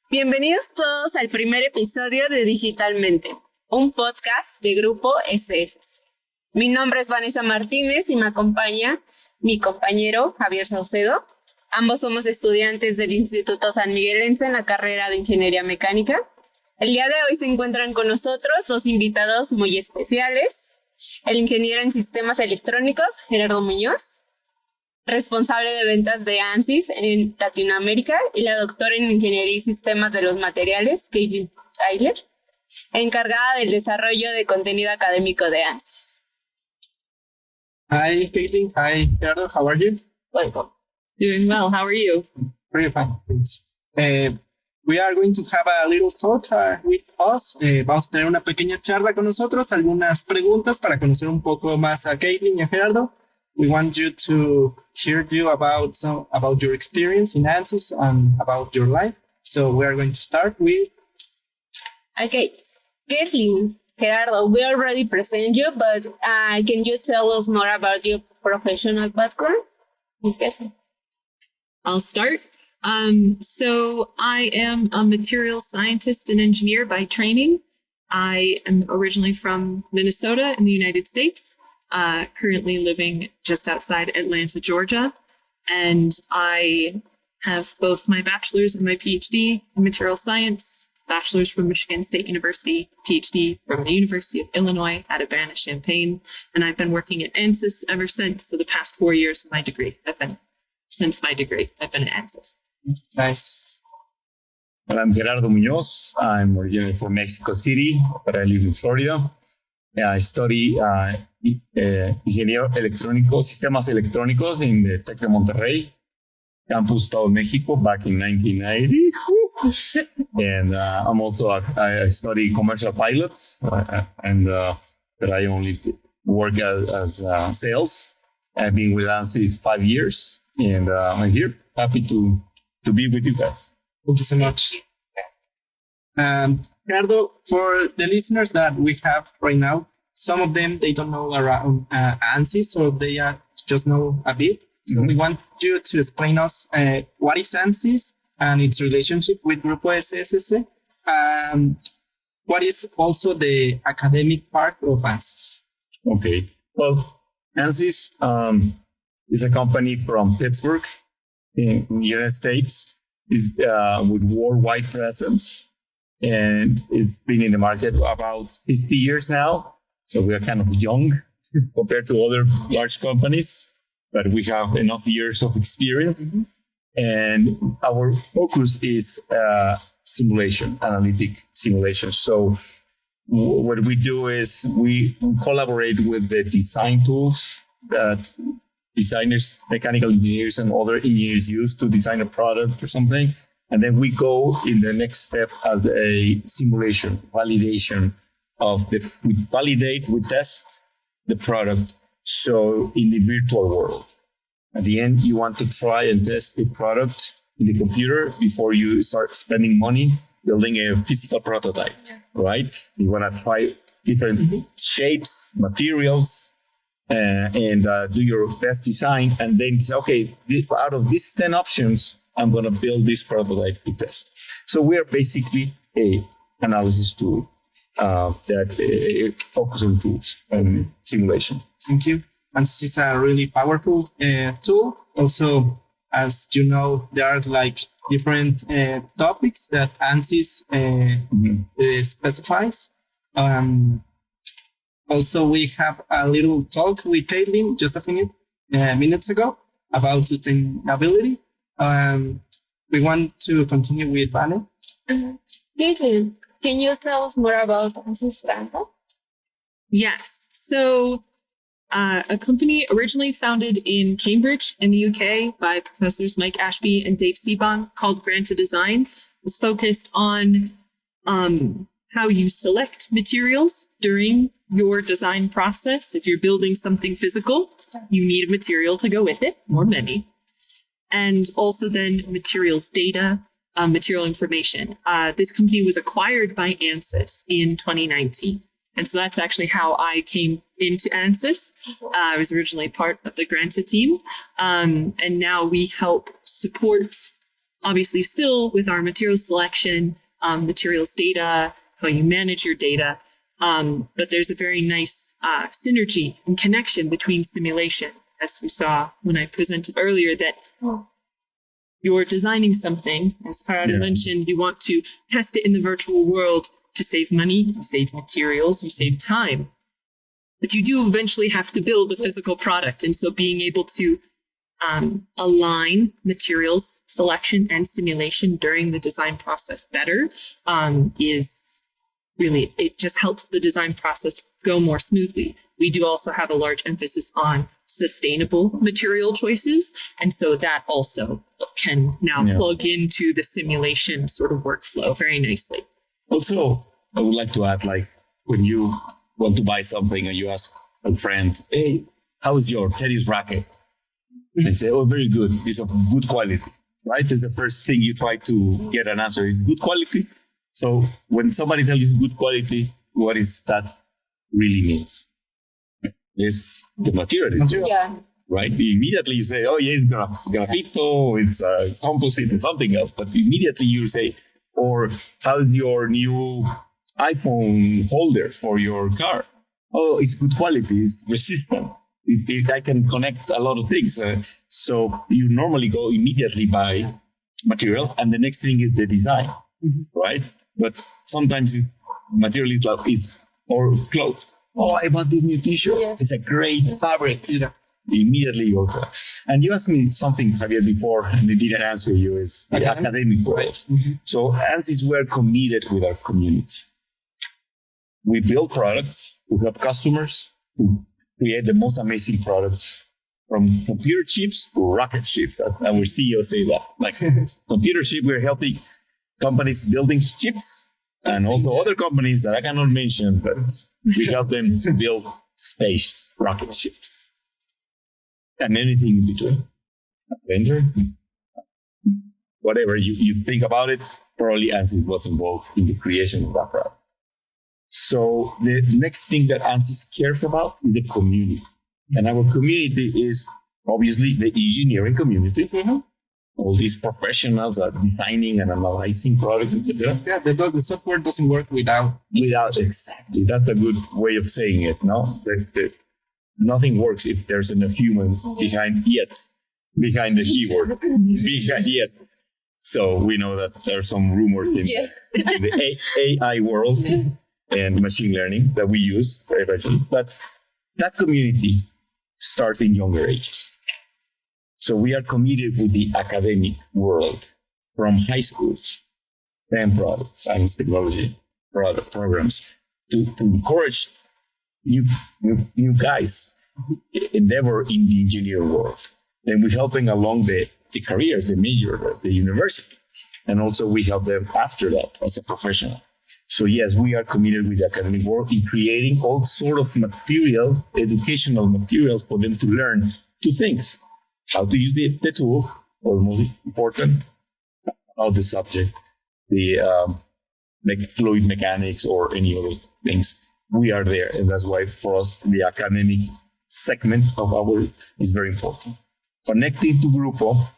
Bienvenidos todos al primer episodio de Digitalmente, un podcast de Grupo SSC. Mi nombre es Vanessa Martínez y me acompaña mi compañero Javier Saucedo. Ambos somos estudiantes del Instituto San Miguelense en la carrera de Ingeniería Mecánica. El día de hoy se encuentran con nosotros dos invitados muy especiales: el ingeniero en sistemas electrónicos, Gerardo Muñoz, responsable de ventas de Ansys en Latinoamérica, y la doctora en Ingeniería y Sistemas de los Materiales, Kaitlin, encargada del desarrollo de contenido académico de Ansys. Hi, Kaitlin. Hi, Gerardo. How are you? Welcome. Doing well. How are you? Very fine, thanks. We are going to have a little talk with us. Vamos a tener una pequeña charla con nosotros, algunas preguntas para conocer un poco más a Kaitlin y a Gerardo. We want you to hear you about your experience in Ansys and about your life. So we are going to start with... Okay, Kaitlin, Gerardo, we already present you, but can you tell us more about your professional background? Okay. I'll start. So I am a materials scientist and engineer by training. I am originally from Minnesota in the United States, currently living just outside Atlanta, Georgia. And I have both my bachelor's and my PhD in material science, bachelor's from Michigan State University, PhD from the University of Illinois at Urbana-Champaign. And I've been working at Ansys ever since. So the past 4 years of my degree, I've been at Ansys. Nice. Well, I'm Gerardo Muñoz. I'm originally from Mexico City, but I live in Florida. I study Ingeniero Electrónico, Sistemas Electrónicos in the Tec de Monterrey, Campus Estado de Mexico, back in 1990. And I study commercial pilots, but I only work as sales. I've been with Ansys 5 years, and I'm here, happy to be with you guys. Thank you so much. Gerardo, for the listeners that we have right now, some of them, they don't know around Ansys, so they just know a bit. So we want you to explain us what is Ansys and its relationship with Grupo SSC. What is also the academic part of Ansys? Okay. Well, Ansys is a company from Pittsburgh in the United States. It's with worldwide presence, and it's been in the market about 50 years now. So we are kind of young compared to other large companies, but we have enough years of experience. Mm-hmm. And our focus is simulation, analytic simulation. So what we do is we collaborate with the design tools that designers, mechanical engineers, and other engineers use to design a product or something. And then we go in the next step as a simulation, validation we validate, we test the product. So in the virtual world, at the end, you want to try and test the product in the computer before you start spending money building a physical prototype, right? You want to try different shapes, materials, and do your best design, and then say, okay, out of these 10 options, I'm going to build this prototype to test. So we are basically a analysis tool that focus on tools and simulation. Thank you. Ansys is a really powerful tool. Also, as you know, there are like different topics that Ansys specifies. Also, we have a little talk with Kaitlin just a few minutes ago about sustainability. We want to continue with Vane. Kaitlin, can you tell us more about Ansys? Yes. So a company originally founded in Cambridge in the UK by professors Mike Ashby and Dave Seebon called Granta Design was focused on how you select materials during your design process. If you're building something physical, you need a material to go with it, or many. And also then materials data, material information. This company was acquired by Ansys in 2019. And so that's actually how I came into Ansys. I was originally part of the Granta team. And now we help support obviously still with our material selection, materials data, how you manage your data. But there's a very nice synergy and connection between simulation, as we saw when I presented earlier, that you're designing something, as Gerardo mentioned, you want to test it in the virtual world to save money, you save materials, you save time. But you do eventually have to build a physical product. And so being able to align materials selection and simulation during the design process better is really, it just helps the design process go more smoothly. We do also have a large emphasis on sustainable material choices. And so that also can now plug into the simulation sort of workflow very nicely. Also, I would like to add, like, when you want to buy something and you ask a friend, hey, how is your tennis racket? They say, oh, very good. It's of good quality, right? That's the first thing you try to get an answer. Is good quality? So when somebody tells you good quality, what is that really means? It's the material. Yeah. Right? Immediately you say, oh, yeah, it's graphito, it's composite and something else. But immediately you say, or how's your new iPhone holder for your car? Oh, it's good quality, it's resistant. I can connect a lot of things. So you normally go immediately by material, and the next thing is the design, right? But sometimes material is or clothes. Oh, I bought this new T-shirt. Yes. It's a great fabric. Immediately you go to it. And you asked me something, Javier, before, and I didn't answer you, is the academic world. So Ansys, we're committed with our community. We build products, we help customers to create the most amazing products, from computer chips to rocket ships. Our CEO say that. Like computer chip, we're helping companies building chips, and also other companies that I cannot mention, but we help them to build space rocket ships and anything in between. Vendor, whatever you think about it, probably Ansys was involved in the creation of that product. So the next thing that Ansys cares about is the community. And our community is obviously the engineering community. All these professionals are designing and analyzing products, etc. Yeah, the software doesn't work without. Exactly. That's a good way of saying it, no? Nothing works if there's a human behind the keyboard. Behind yet. So we know that there are some rumors in the AI world and machine learning that we use eventually. But that community starts in younger ages. So we are committed with the academic world from high schools, STEM products, science, technology programs to encourage new guys endeavor in the engineering world. Then we help them along the careers, the major, the university. And also we help them after that as a professional. So yes, we are committed with the academic world in creating all sort of educational materials for them to learn two things: how to use the tool, or most important, how the subject, like fluid mechanics or any other things. We are there, and that's why for us the academic segment of our is very important. Connecting to GRUPO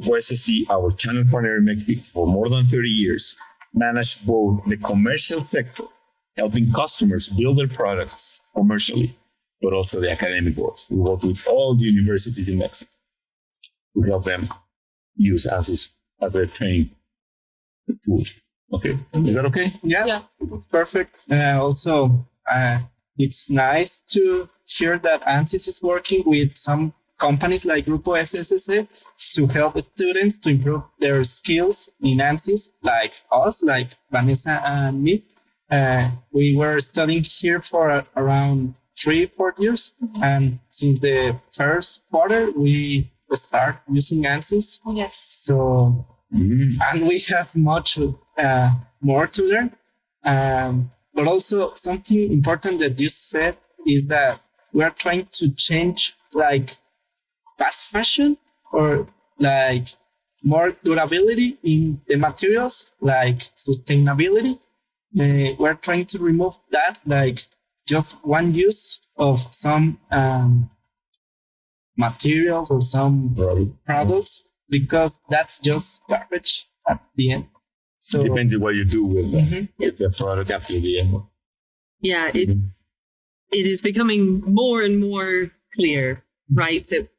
SSC, our channel partner in Mexico for more than 30 years, manage both the commercial sector, helping customers build their products commercially, but also the academic world. We work with all the universities in Mexico. We help them use Ansys as a training tool. Okay, is that okay? Yeah. It's perfect. Also, it's nice to hear that Ansys is working with some companies like GRUPO SSC to help students to improve their skills in Ansys, like us, like Vanessa and me. We were studying here for around 3-4 years, and since the first quarter, we start using Ansys. Yes. So, and we have much more to learn. But also something important that you said is that we are trying to change like fast fashion or like more durability in the materials, like sustainability. We're trying to remove that, like just one use of some materials or some products, because that's just garbage at the end. So It depends on what you do with the product after the end. Yeah, it is becoming more and more clear, right, that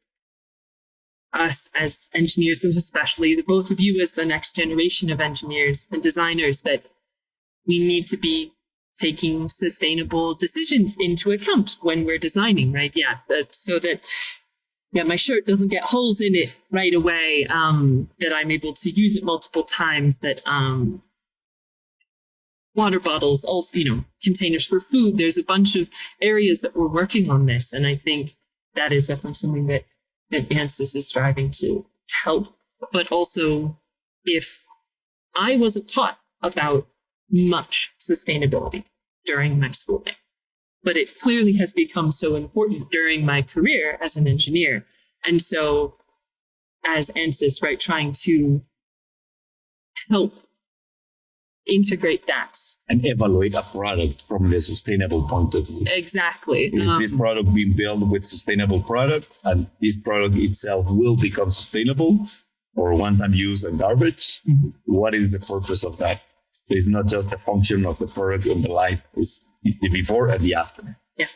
us as engineers, and especially the both of you as the next generation of engineers and designers, that we need to be taking sustainable decisions into account when we're designing, right? Yeah, so that my shirt doesn't get holes in it right away, that I'm able to use it multiple times, that water bottles, also, containers for food. There's a bunch of areas that we're working on this. And I think that is definitely something that Ansys is striving to help. But also, if I wasn't taught about much sustainability during my schooling, but it clearly has become so important during my career as an engineer. And so as Ansys, right, trying to help integrate that. And evaluate a product from the sustainable point of view. Exactly. Is this product being built with sustainable products, and this product itself will become sustainable, or one-time use and garbage? What is the purpose of that? So it's not just the function of the product in the life, it's the before and the after. Yeah.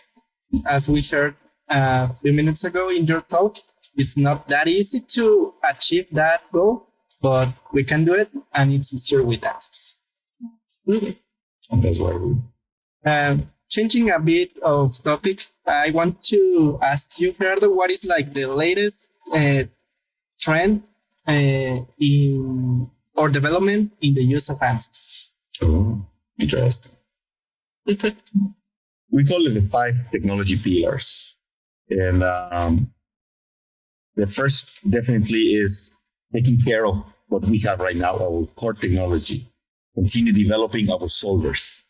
As we heard a few minutes ago in your talk, it's not that easy to achieve that goal, but we can do it, and it's easier with Ansys. Absolutely. And that's why we... Changing a bit of topic, I want to ask you, Gerardo, what is like the latest trend in or development in the use of Ansys? Oh, interesting. We call it the 5 technology pillars. And the first definitely is taking care of what we have right now, our core technology. Continue developing our solvers,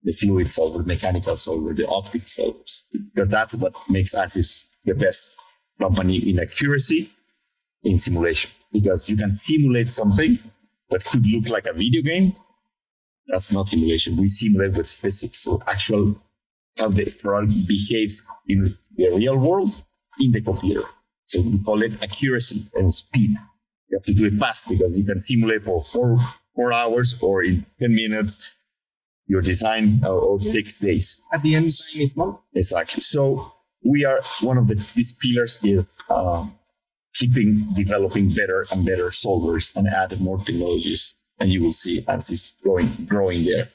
the fluid solver, mechanical solver, the optic solvers, because that's what makes Ansys the best company in accuracy in simulation. Because you can simulate something that could look like a video game. That's not simulation. We simulate with physics, so actual how the product behaves in the real world in the computer. So we call it accuracy and speed. You have to do it fast because you can simulate for 4 hours or in 10 minutes. Your design or takes days. At the end, time is more. Exactly. So we are one of these pillars is keeping developing better and better solvers and add more technologies, and you will see Ansys growing there.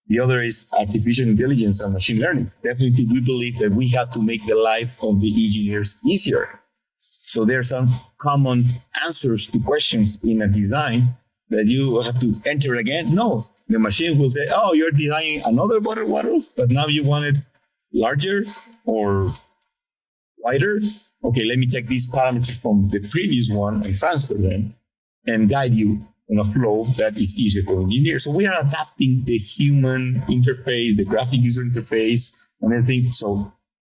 The other is artificial intelligence and machine learning. Definitely, we believe that we have to make the life of the engineers easier. So there are some common answers to questions in a design that you have to enter again. No, the machine will say, oh, you're designing another water bottle, but now you want it larger or wider. Okay, let me take these parameters from the previous one and transfer them and guide you in a flow that is easier for engineers. So we are adapting the human interface, the graphic user interface, and everything. So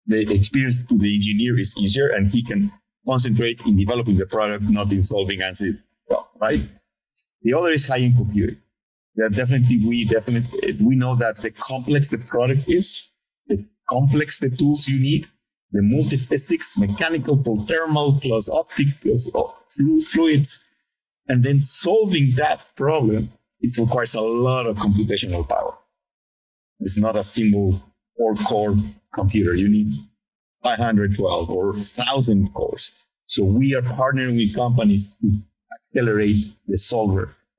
the experience to the engineer is easier, and he can concentrate in developing the product, not in solving Ansys, right? The other is high-end computing. That we know that the complex the product is, the complex the tools you need, the multi-physics, mechanical, thermal, plus optic, plus fluids, and then solving that problem, it requires a lot of computational power. It's not a single 4-core computer. You need 512 or 1,000 cores. So we are partnering with companies to accelerate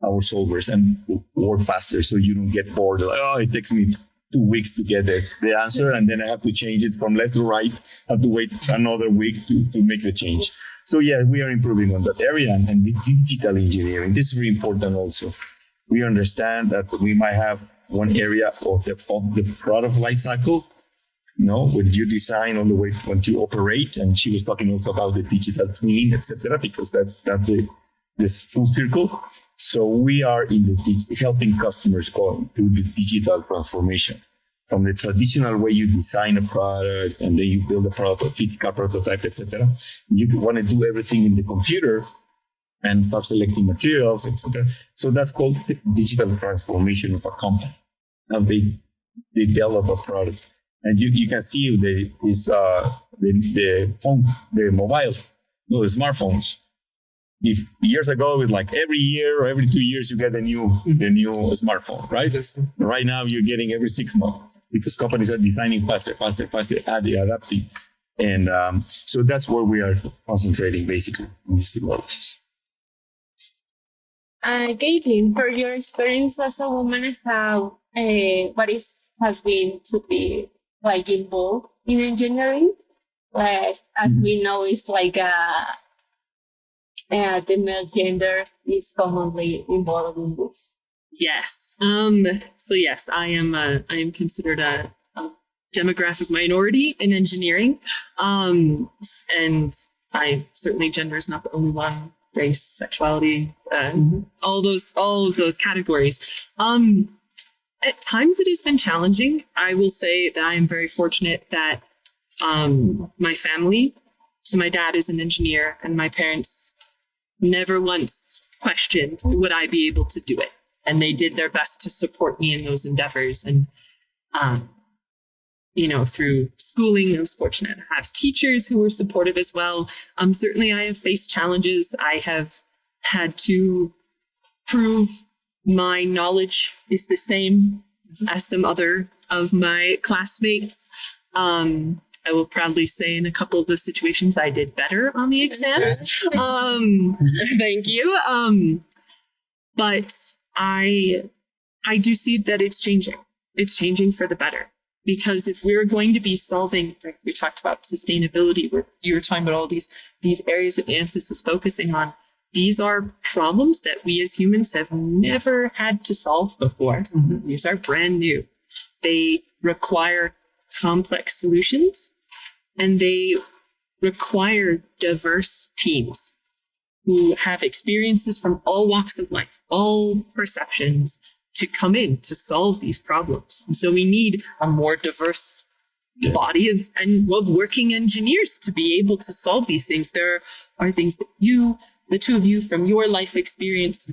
our solvers, and work faster, so you don't get bored. Like, oh, it takes me 2 weeks to get the answer, and then I have to change it from left to right. I have to wait another week to make the change. So yeah, we are improving on that area, and the digital engineering. This is very important also. We understand that we might have one area of the product life cycle. When you design all the way when you operate, and she was talking also about the digital twin, etc., because that's this full circle. So we are in helping customers go through the digital transformation from the traditional way you design a product and then you build a product, a physical prototype, etc. You want to do everything in the computer and start selecting materials, etc. So that's called the digital transformation of a company. Now they develop a product, and you can see the mobile, the smartphones. if years ago it was like every year or every 2 years you get the new smartphone, right? Right now you're getting every 6 months because companies are designing faster, adapting. And so that's where we are concentrating basically on these technologies. Kaitlin, for your experience as a woman, how has been to be like involved in engineering? As we know, it's like the male gender is commonly involved in this. Yes. So yes, I am considered a demographic minority in engineering. And gender is not the only one. Race, sexuality, all of those categories. At times it has been challenging. I will say that I am very fortunate that my family, so my dad is an engineer, and my parents never once questioned would I be able to do it. And they did their best to support me in those endeavors. And through schooling, I was fortunate to have teachers who were supportive as well. Certainly I have faced challenges. I have had to prove my knowledge is the same as some other of my classmates. I will proudly say in a couple of those situations, I did better on the exams. Thank you. But I do see that it's changing. It's changing for the better. Because if we're going to be solving, like we talked about sustainability, where you were talking about all these areas that Ansys is focusing on, these are problems that we as humans have never had to solve before. Mm-hmm. These are brand new. They require complex solutions, and they require diverse teams who have experiences from all walks of life, all perceptions, to come in to solve these problems. And so we need a more diverse body of working engineers to be able to solve these things. There are things that the two of you, from your life experience,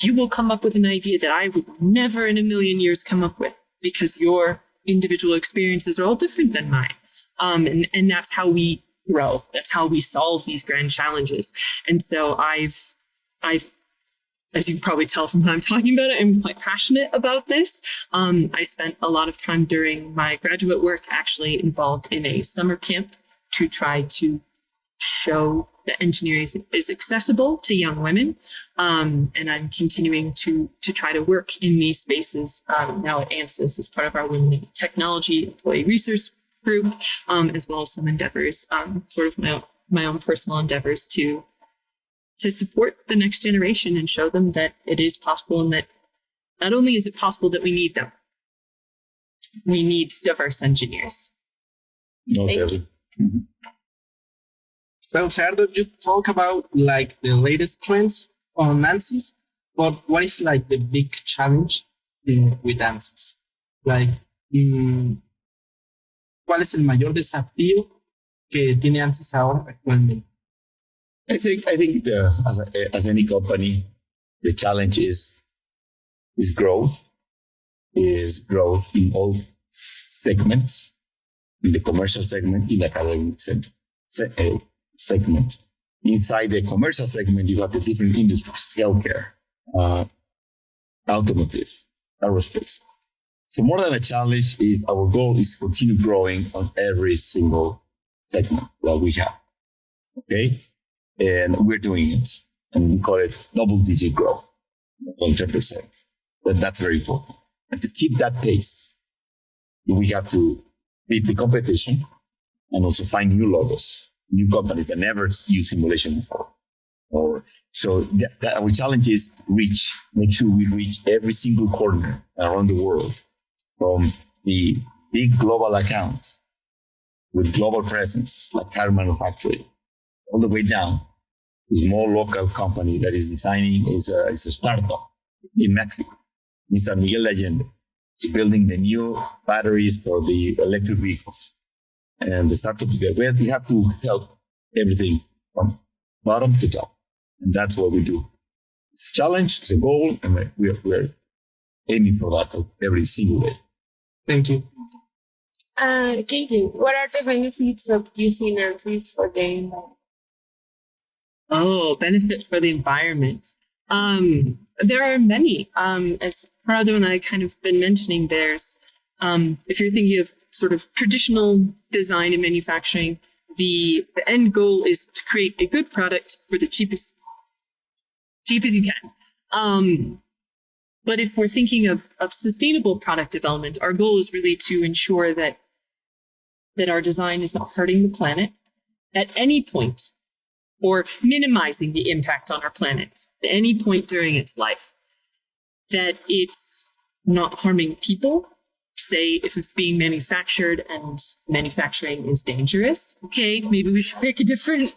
you will come up with an idea that I would never in a million years come up with, because your individual experiences are all different than mine. And that's how we grow. That's how we solve these grand challenges. And so I've as you can probably tell from how I'm talking about it, I'm quite passionate about this. I spent a lot of time during my graduate work actually involved in a summer camp to try to show that engineering is accessible to young women. And I'm continuing to try to work in these spaces now at Ansys as part of our Women in Technology Employee Research Group, as well as some endeavors, sort of my own personal endeavors to support the next generation and show them that it is possible, and that not only is it possible that we need them, we need diverse engineers. Okay. Mm-hmm. So, Gerardo, you talk about like the latest trends on Ansys, but what is like the big challenge with Ansys? Like, ¿cuál es el mayor desafío que tiene Ansys ahora actualmente? I think as any company, the challenge is growth in all segments, in the commercial segment, in the academic segment. Inside the commercial segment, you have the different industries: healthcare, automotive, aerospace. So more than a challenge is our goal is to continue growing on every single segment that we have. Okay. And we're doing it, and we call it double-digit growth, 10%. That's very important. And to keep that pace, we have to beat the competition and also find new logos, new companies that never used simulation before. So our challenge is make sure we reach every single corner around the world, from the big global account with global presence, like car manufacturing, all the way down to a small local company that is designing, is a startup in Mexico, in San Miguel Allende. It's building the new batteries for the electric vehicles. And the startup, we have to help everything from bottom to top. And that's what we do. It's a challenge, it's a goal, and we're aiming for that every single day. Thank you. Kaitlin, what are the benefits of using Ansys for the environment? Oh, benefit for the environment. There are many. As Gerardo and I kind of been mentioning, there's if you're thinking of sort of traditional design and manufacturing, the end goal is to create a good product for the cheap as you can. But if we're thinking of sustainable product development, our goal is really to ensure that our design is not hurting the planet at any point, or minimizing the impact on our planet at any point during its life, that it's not harming people. Say, if it's being manufactured and manufacturing is dangerous, okay, maybe we should pick a different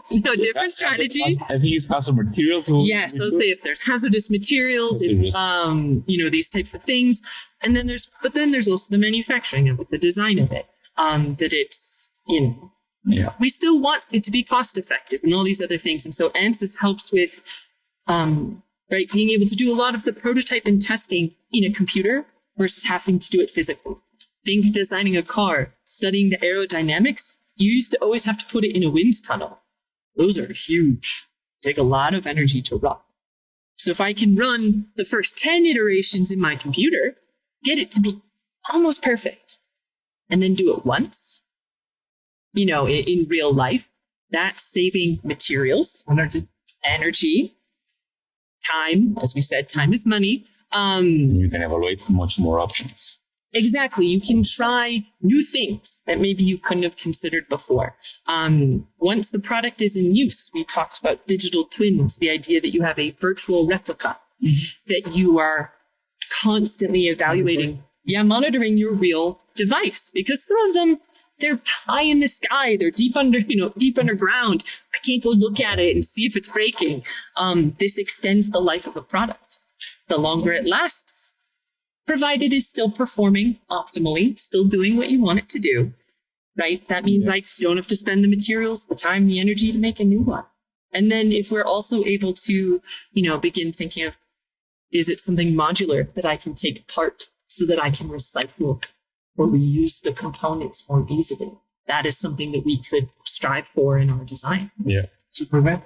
strategy. I think it's hazardous materials. Yes, so say if there's hazardous materials, these types of things, and then there's also the manufacturing of it, the design of it, that it's we still want it to be cost effective and all these other things, and so Ansys helps with being able to do a lot of the prototype and testing in a computer versus having to do it physically. Think designing a car, studying the aerodynamics. You used to always have to put it in a wind tunnel. Those are huge. Take a lot of energy to run. So if I can run the first 10 iterations in my computer, get it to be almost perfect, and then do it once, in real life, that's saving materials, energy, time. As we said, time is money. You can evaluate much more options. Exactly. You can try new things that maybe you couldn't have considered before. Once the product is in use, we talked about digital twins, the idea that you have a virtual replica, that you are constantly evaluating, monitoring your real device, because some of them, they're high in the sky. They're deep underground. I can't go look at it and see if it's breaking. This extends the life of a product. The longer it lasts, provided it's still performing optimally, still doing what you want it to do, right? That means I don't have to spend the materials, the time, the energy to make a new one. And then if we're also able to, begin thinking of, is it something modular that I can take apart so that I can recycle or reuse the components more easily? That is something that we could strive for in our design. Yeah. To prevent.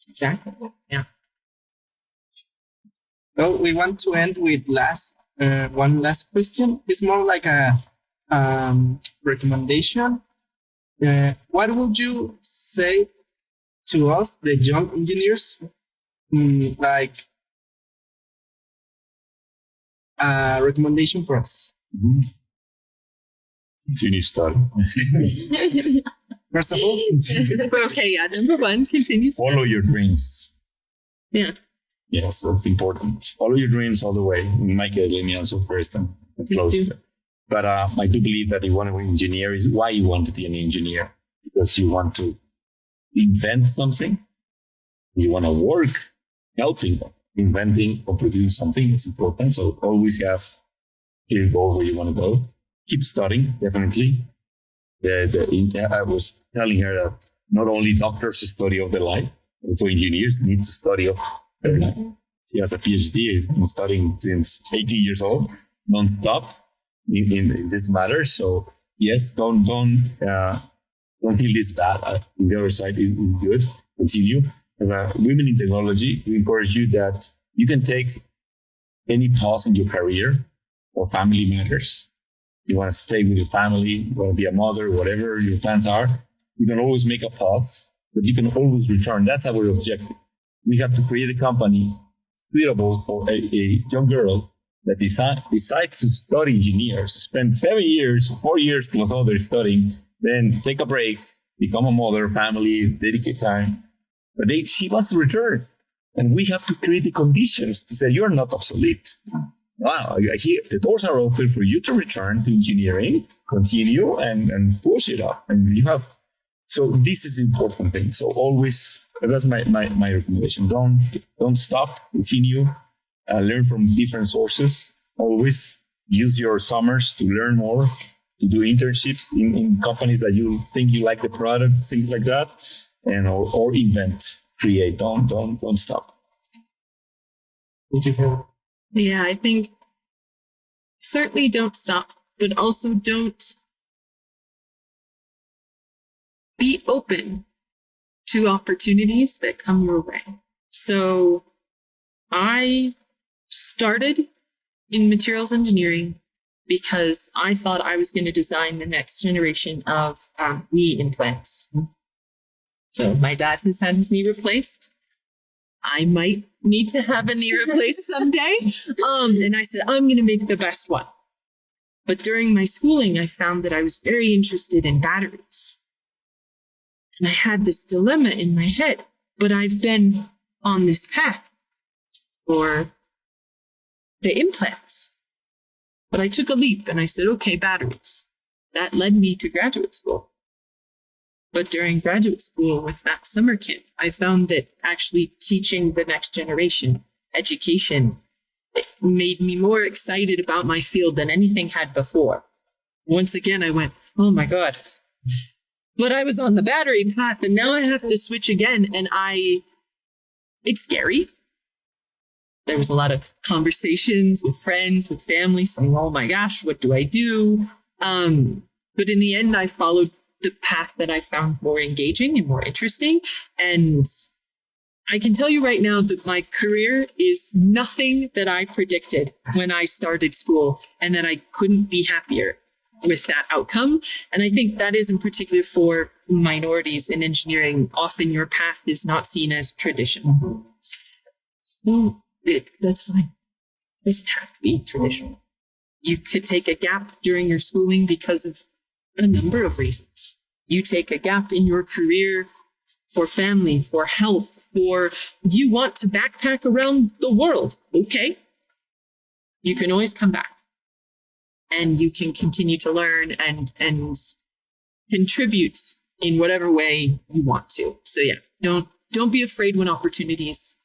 Exactly. Yeah. Well, we want to end with one last question. It's more like a recommendation. What would you say to us, the young engineers, like a recommendation for us? Continue studying. First of all, okay, number one, continue studying. Follow your dreams. Yeah. Yes, that's important. Follow your dreams all the way. In my case, let me answer first and close. But I do believe that you want to be an engineer is why you want to be an engineer, because you want to invent something. You want to work helping, inventing or producing something. It's important. So always have clear goal where you want to go. Keep studying, definitely. I was telling her that not only doctors study of their life, also engineers need to study of their life. She has a PhD, he's been studying since 18 years old, non-stop in this matter. So yes, don't feel this bad. The other side is good. Continue. As women in technology, we encourage you that you can take any pause in your career or family matters. You want to stay with your family, you want to be a mother, whatever your plans are, you can always make a pause, but you can always return. That's our objective. We have to create a company suitable for a young girl that decides to study engineers, spend 7 years, 4 years plus others studying, then take a break, become a mother, family, dedicate time. But she wants to return. And we have to create the conditions to say, you're not obsolete. Wow, here the doors are open for you to return to engineering, continue and push it up. And you have, so this is the important thing. So always, that's my recommendation. Don't stop, continue, learn from different sources. Always use your summers to learn more, to do internships in companies that you think you like the product, things like that, and or invent, create. Don't stop. Yeah, I think certainly don't stop, but also don't be open to opportunities that come your way. So I started in materials engineering because I thought I was going to design the next generation of knee implants. So my dad has had his knee replaced. I might need to have a knee replaced someday. And I said, I'm going to make the best one. But during my schooling, I found that I was very interested in batteries. And I had this dilemma in my head, but I've been on this path for the implants. But I took a leap and I said, okay, batteries. That led me to graduate school. But during graduate school with that summer camp, I found that actually teaching the next generation education made me more excited about my field than anything had before. Once again, I went, oh my God. But I was on the battery path and now I have to switch again. And it's scary. There was a lot of conversations with friends, with family saying, oh my gosh, what do I do? But in the end, I followed the path that I found more engaging and more interesting. And I can tell you right now that my career is nothing that I predicted when I started school, and that I couldn't be happier with that outcome. And I think that is in particular for minorities in engineering. Often your path is not seen as traditional. That's fine. It doesn't have to be traditional. You could take a gap during your schooling because of a number of reasons. You take a gap in your career for family, for health, for you want to backpack around the world. Okay. You can always come back and you can continue to learn and contribute in whatever way you want to. So yeah, don't be afraid when opportunities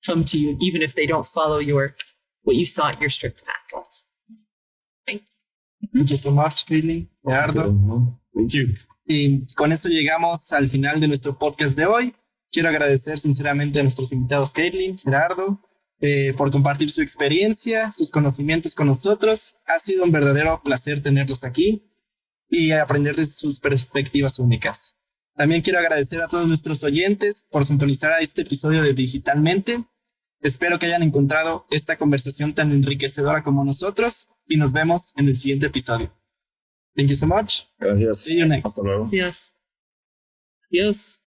come to you, even if they don't follow what you thought your strict path was. Thank you so much, Kaitlin, Gerardo. Thank you. Y con eso llegamos al final de nuestro podcast de hoy. Quiero agradecer sinceramente a nuestros invitados Kaitlin, Gerardo, por compartir su experiencia, sus conocimientos con nosotros. Ha sido un verdadero placer tenerlos aquí y aprender de sus perspectivas únicas. También quiero agradecer a todos nuestros oyentes por sintonizar a este episodio de Digitalmente. Espero que hayan encontrado esta conversación tan enriquecedora como nosotros y nos vemos en el siguiente episodio. Thank you so much. Gracias. See you next. Hasta luego. Yes. Yes.